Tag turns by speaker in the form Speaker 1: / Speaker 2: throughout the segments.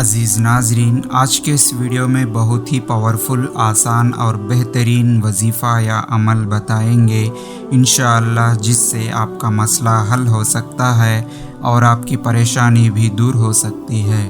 Speaker 1: عزیز ناظرین، آج کے اس ویڈیو میں بہت ہی پاورفل، آسان اور بہترین وظیفہ یا عمل بتائیں گے انشاءاللہ، جس سے آپ کا مسئلہ حل ہو سکتا ہے اور آپ کی پریشانی بھی دور ہو سکتی ہے،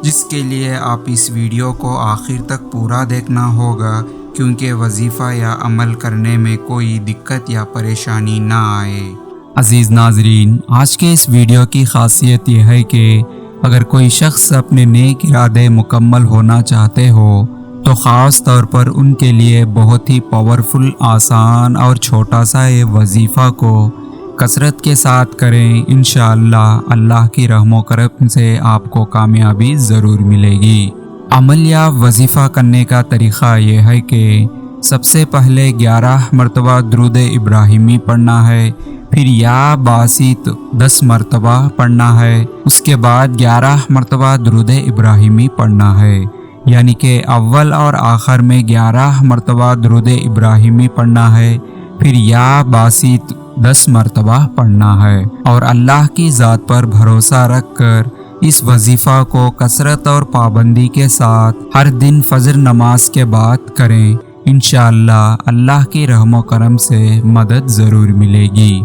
Speaker 1: جس کے لیے آپ اس ویڈیو کو آخر تک پورا دیکھنا ہوگا، کیونکہ وظیفہ یا عمل کرنے میں کوئی دقت یا پریشانی نہ آئے۔ عزیز ناظرین، آج کے اس ویڈیو کی خاصیت یہ ہے کہ اگر کوئی شخص اپنے نیک ارادے مکمل ہونا چاہتے ہو تو خاص طور پر ان کے لیے بہت ہی پاورفل، آسان اور چھوٹا سا یہ وظیفہ کو کثرت کے ساتھ کریں، انشاءاللہ اللہ کی رحم و کرم سے آپ کو کامیابی ضرور ملے گی۔ عمل یا وظیفہ کرنے کا طریقہ یہ ہے کہ سب سے پہلے 11 مرتبہ درود ابراہیمی پڑھنا ہے، پھر یا باسط 10 مرتبہ پڑھنا ہے، اس کے بعد 11 مرتبہ درود ابراہیمی پڑھنا ہے، یعنی کہ اول اور آخر میں 11 مرتبہ درود ابراہیمی پڑھنا ہے، پھر یا باسط 10 مرتبہ پڑھنا ہے، اور اللہ کی ذات پر بھروسہ رکھ کر اس وظیفہ کو کثرت اور پابندی کے ساتھ ہر دن فجر نماز کے بعد کریں، انشاءاللہ اللہ کی رحم و کرم سے مدد ضرور ملے گی۔